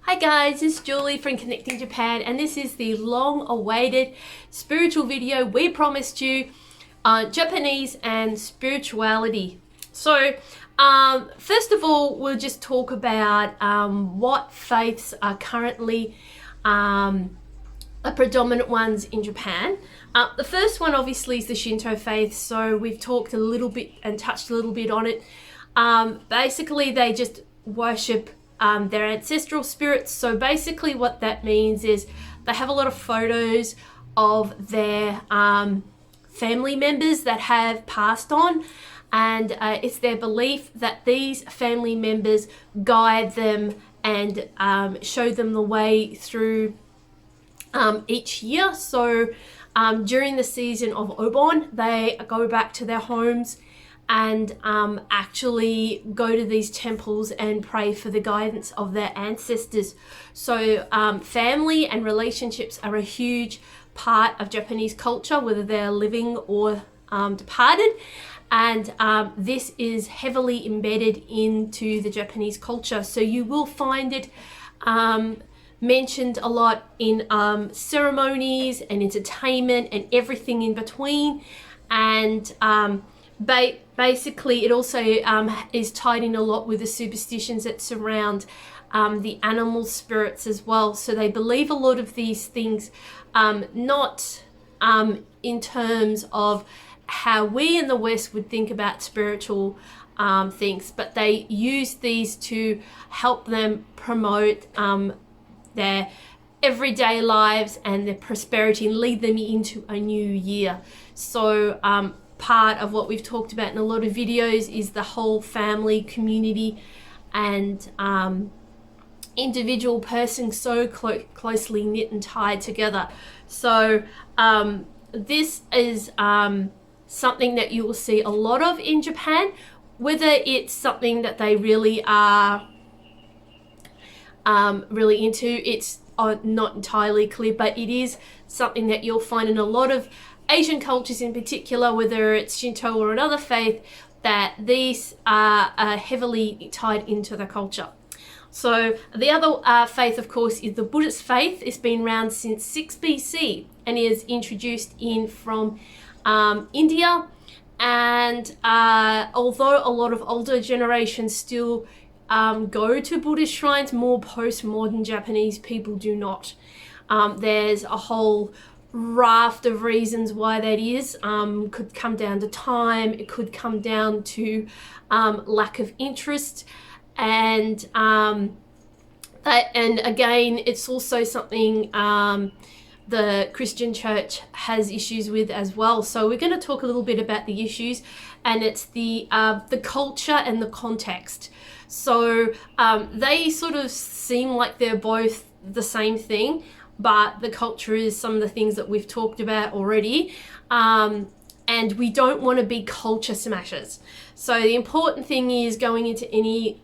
Hi guys, it's Julie from Connecting Japan, and this is the long-awaited spiritual video we promised you on Japanese and spirituality. So, first of all, we'll just talk about what faiths are currently the predominant ones in Japan. The first one obviously is the Shinto faith, so we've talked a little bit and touched a little bit on it. Basically, they just worship their ancestral spirits. So basically what that means is they have a lot of photos of their family members that have passed on, and it's their belief that these family members guide them and show them the way through each year. So during the season of Obon, they go back to their homes and actually go to these temples and pray for the guidance of their ancestors. So family and relationships are a huge part of Japanese culture, whether they're living or departed, and this is heavily embedded into the Japanese culture. So you will find it mentioned a lot in ceremonies and entertainment and everything in between, and basically it also is tied in a lot with the superstitions that surround the animal spirits as well. So they believe a lot of these things, not in terms of how we in the West would think about spiritual things, but they use these to help them promote their everyday lives and their prosperity and lead them into a new year. So part of what we've talked about in a lot of videos is the whole family, community, and individual person so closely knit and tied together. So this is something that you will see a lot of in Japan. Whether it's something that they really are really into, it's not entirely clear, but it is something that you'll find in a lot of Asian cultures in particular, whether it's Shinto or another faith, that these are heavily tied into the culture. So the other faith, of course, is the Buddhist faith. It's been around since 6 BC and is introduced in from India. And although a lot of older generations still go to Buddhist shrines, more postmodern Japanese people do not. There's a whole raft of reasons why that is. Could come down to time, it could come down to lack of interest, and again, it's also something the Christian church has issues with as well. So we're going to talk a little bit about the issues, and it's the culture and the context. So they sort of seem like they're both the same thing, but the culture is some of the things that we've talked about already. And we don't want to be culture smashers. So the important thing is, going into any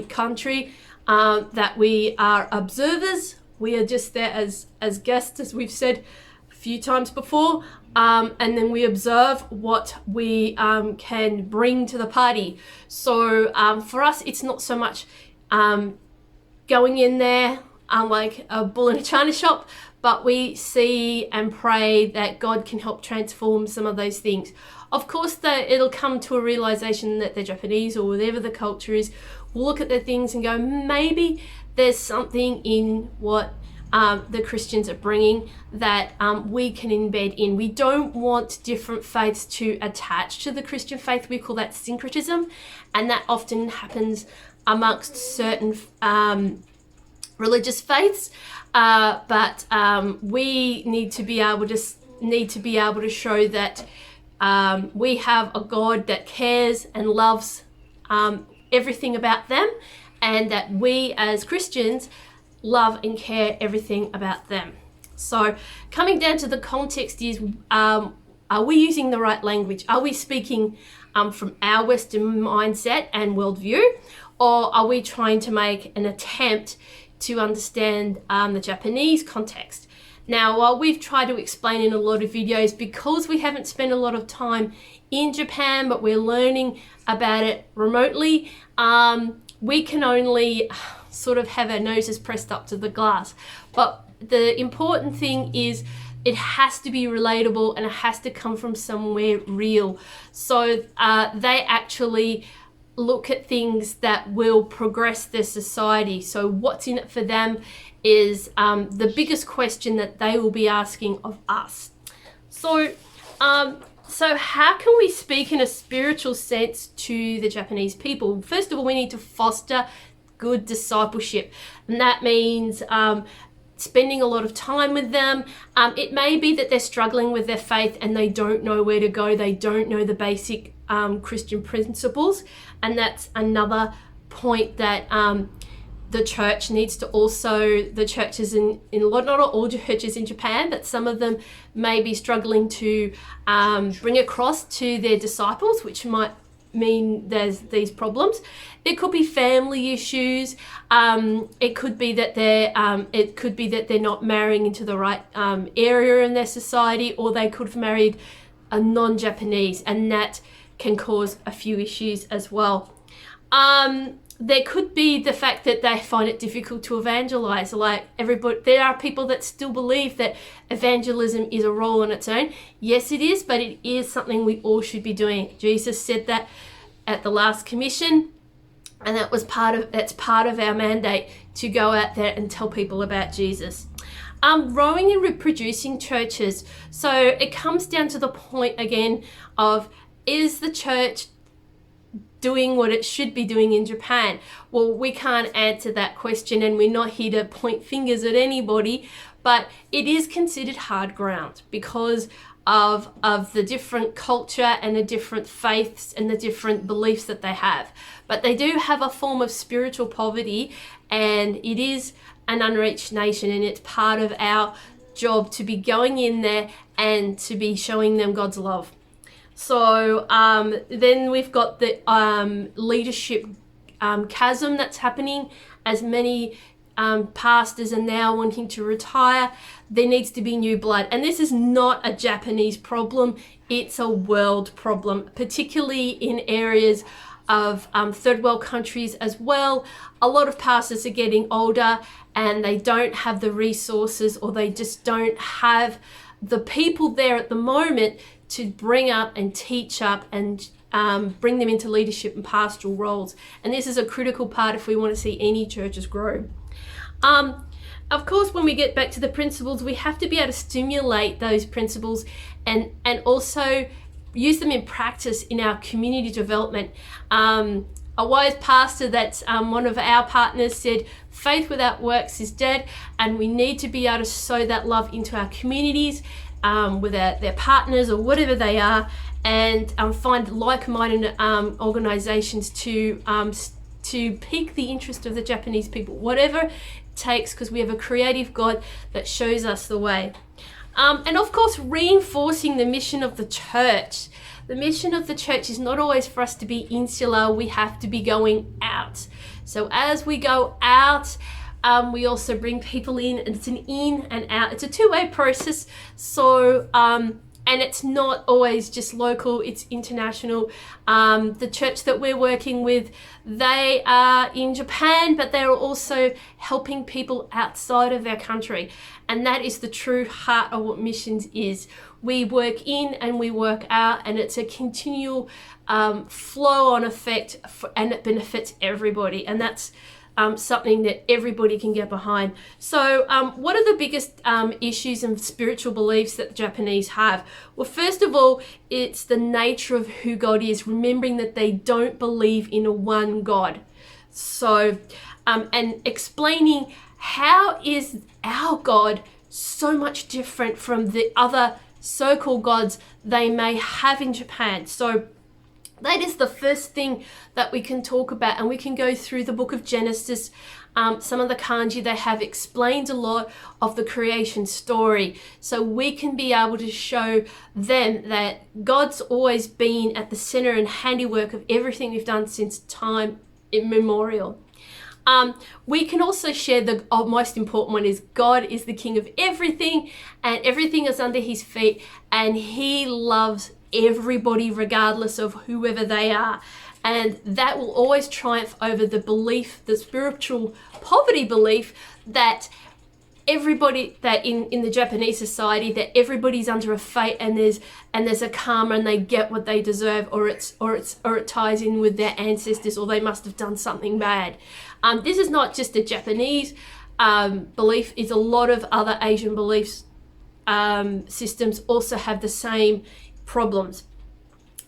country, that we are observers. We are just there as guests, as we've said a few times before, and then we observe what we can bring to the party. So for us, it's not so much going in there like a bull in a china shop, but we see and pray that God can help transform some of those things. Of course, that it'll come to a realization that they're Japanese or whatever the culture is. We'll look at the things and go, maybe there's something in what the Christians are bringing that we can embed in. We don't want different faiths to attach to the Christian faith. We call that syncretism, and that often happens amongst certain religious faiths, but we need to be able to show that we have a God that cares and loves everything about them, and that we as Christians love and care everything about them. So coming down to the context is, are we using the right language? Are we speaking from our Western mindset and worldview, or are we trying to make an attempt to understand the Japanese context? Now, while we've tried to explain in a lot of videos, because we haven't spent a lot of time in Japan, but we're learning about it remotely, we can only sort of have our noses pressed up to the glass. But the important thing is it has to be relatable and it has to come from somewhere real. So they actually look at things that will progress their society. So what's in it for them is the biggest question that they will be asking of us. So how can we speak in a spiritual sense to the Japanese people? First of all, we need to foster good discipleship. And that means spending a lot of time with them. It may be that they're struggling with their faith and they don't know where to go. They don't know the basic Christian principles. And that's another point that the church needs to also, the churches not all churches in Japan, but some of them may be struggling to bring across to their disciples, which might mean there's these problems. It could be family issues. It could be that they're not marrying into the right area in their society, or they could have married a non-Japanese, and that can cause a few issues as well. There could be the fact that they find it difficult to evangelize. Like everybody, there are people that still believe that evangelism is a role on its own. Yes, it is, but it is something we all should be doing. Jesus said that at the last commission, and that's part of our mandate, to go out there and tell people about Jesus. Growing and reproducing churches. So it comes down to the point again of, is the church doing what it should be doing in Japan? Well, we can't answer that question, and we're not here to point fingers at anybody, but it is considered hard ground because of the different culture and the different faiths and the different beliefs that they have. But they do have a form of spiritual poverty, and it is an unreached nation, and it's part of our job to be going in there and to be showing them God's love. So then we've got the leadership chasm that's happening, as many pastors are now wanting to retire. There needs to be new blood. And this is not a Japanese problem. It's a world problem, particularly in areas of third world countries as well. A lot of pastors are getting older and they don't have the resources, or they just don't have the people there at the moment to bring up and teach up and bring them into leadership and pastoral roles. And this is a critical part if we want to see any churches grow. Of course, when we get back to the principles, we have to be able to stimulate those principles and also use them in practice in our community development. A wise pastor that's one of our partners said, faith without works is dead, and we need to be able to sow that love into our communities with their partners or whatever they are, and find like-minded organizations to pique the interest of the Japanese people, whatever it takes, because we have a creative God that shows us the way. And of course, reinforcing the mission of the church. The mission of the church is not always for us to be insular. We have to be going out. So as we go out, we also bring people in, and it's an in and out. It's a two-way process. So, and it's not always just local, it's international. The church that we're working with, they are in Japan, but they're also helping people outside of their country. And that is the true heart of what missions is. We work in and we work out, and it's a continual flow-on effect, and it benefits everybody. And that's something that everybody can get behind. So what are the biggest issues and spiritual beliefs that the Japanese have? Well, first of all, it's the nature of who God is, remembering that they don't believe in a one God. So, and explaining how is our God so much different from the other so-called gods they may have in Japan. So that is the first thing that we can talk about, and we can go through the book of Genesis. Some of the kanji they have explained a lot of the creation story, so we can be able to show them that God's always been at the center and handiwork of everything we've done since time immemorial. We can also share the most important one is God is the king of everything, and everything is under his feet, and he loves everybody regardless of whoever they are. And that will always triumph over the belief, the spiritual poverty belief, that everybody, that in the Japanese society, that everybody's under a fate, and there's a karma, and they get what they deserve, or it ties in with their ancestors, or they must have done something bad. This is not just a Japanese belief. It's a lot of other Asian beliefs systems also have the same problems.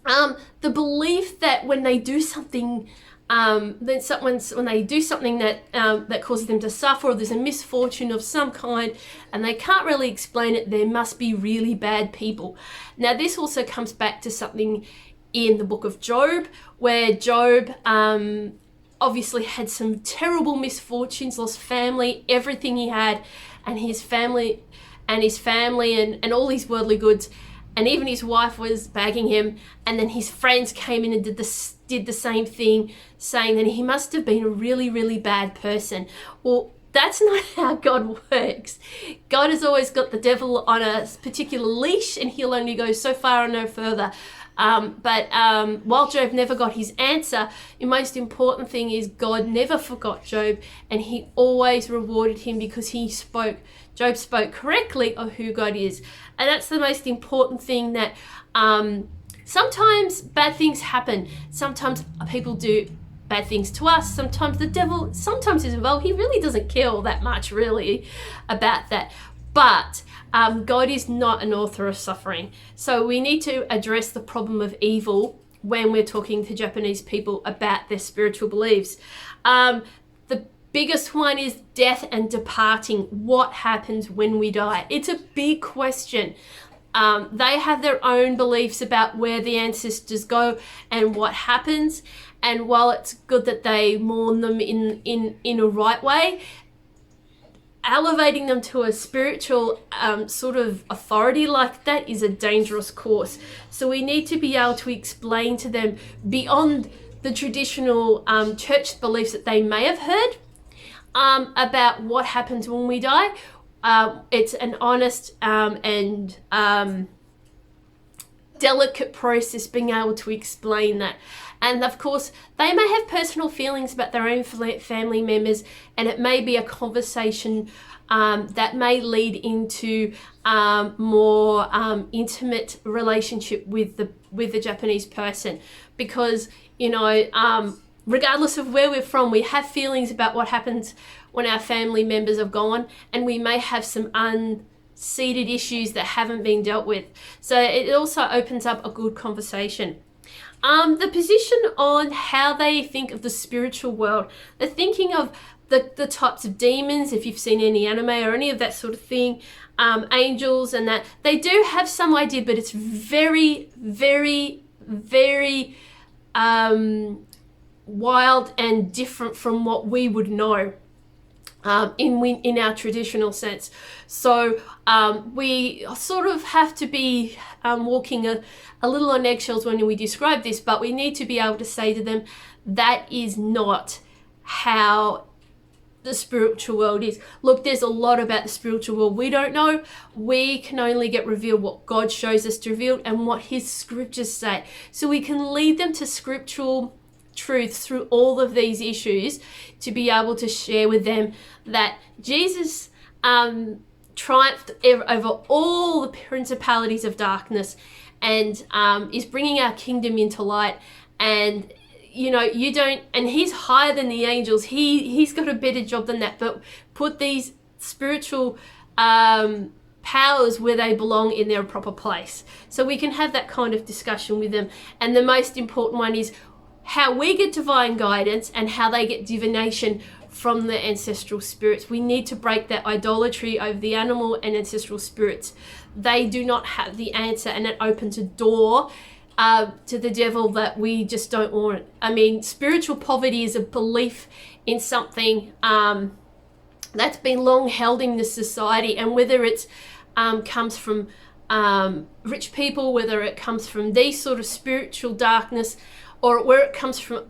The belief that when they do something, when they do something that causes them to suffer, or there's a misfortune of some kind, and they can't really explain it, there must be really bad people. Now, this also comes back to something in the book of Job, where Job obviously had some terrible misfortunes, lost family, everything he had, and his family and all his worldly goods. And even his wife was bagging him, and then his friends came in and did the same thing, saying that he must have been a really, really bad person. Well, that's not how God works. God has always got the devil on a particular leash, and he'll only go so far and no further. But while Job never got his answer, the most important thing is God never forgot Job, and he always rewarded him because Job spoke correctly of who God is. And that's the most important thing, that sometimes bad things happen. Sometimes people do bad things to us. Sometimes the devil sometimes is involved. He really doesn't care all that much really about that. But God is not an author of suffering. So we need to address the problem of evil when we're talking to Japanese people about their spiritual beliefs. The biggest one is death and departing. What happens when we die? It's a big question. They have their own beliefs about where the ancestors go and what happens. And while it's good that they mourn them in a right way, elevating them to a spiritual sort of authority like that is a dangerous course. So we need to be able to explain to them beyond the traditional church beliefs that they may have heard about what happens when we die. It's an honest and delicate process being able to explain that. And of course, they may have personal feelings about their own family members, and it may be a conversation that may lead into more intimate relationship with the Japanese person, because regardless of where we're from, we have feelings about what happens when our family members have gone, and we may have some unseated issues that haven't been dealt with. So it also opens up a good conversation. The position on how they think of the spiritual world, the thinking of the types of demons, if you've seen any anime or any of that sort of thing, angels and that, they do have some idea, but it's very, very, very wild and different from what we would know in our traditional sense. So we sort of have to be walking a little on eggshells when we describe this, but we need to be able to say to them, that is not how the spiritual world is. Look, there's a lot about the spiritual world we don't know. We can only get revealed what God shows us to reveal and what his scriptures say. So we can lead them to scriptural truth through all of these issues, to be able to share with them that Jesus triumphed over all the principalities of darkness, and is bringing our kingdom into light. And you don't, and he's higher than the angels. He's got a better job than that, but put these spiritual powers where they belong in their proper place. So we can have that kind of discussion with them. And the most important one is how we get divine guidance and how they get divination from the ancestral spirits. We need to break that idolatry over the animal and ancestral spirits. They do not have the answer, and it opens a door to the devil that we just don't want. I mean, spiritual poverty is a belief in something that's been long held in this society, and whether it's comes from rich people, whether it comes from these sort of spiritual darkness, or where it comes from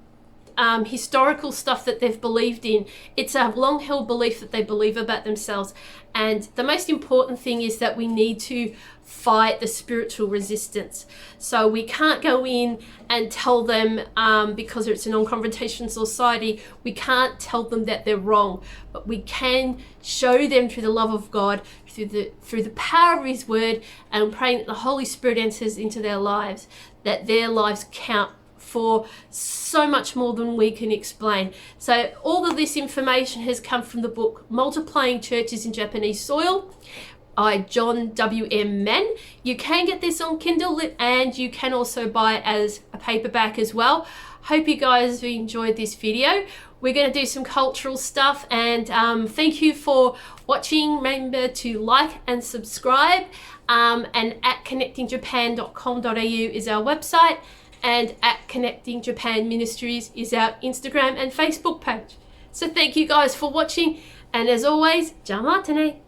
historical stuff that they've believed in, it's a long-held belief that they believe about themselves. And the most important thing is that we need to fight the spiritual resistance. So we can't go in and tell them, because it's a non-confrontational society, we can't tell them that they're wrong, but we can show them through the love of God, through the power of His Word, and praying that the Holy Spirit enters into their lives, that their lives count for so much more than we can explain. So all of this information has come from the book Multiplying Churches in Japanese Soil by John W.M. Mann. You can get this on Kindle, and you can also buy it as a paperback as well. Hope you guys have enjoyed this video. We're going to do some cultural stuff, and thank you for watching. Remember to like and subscribe, and at connectingjapan.com.au is our website, and at Connecting Japan Ministries is our Instagram and Facebook page. So thank you guys for watching, and as always, ja matane.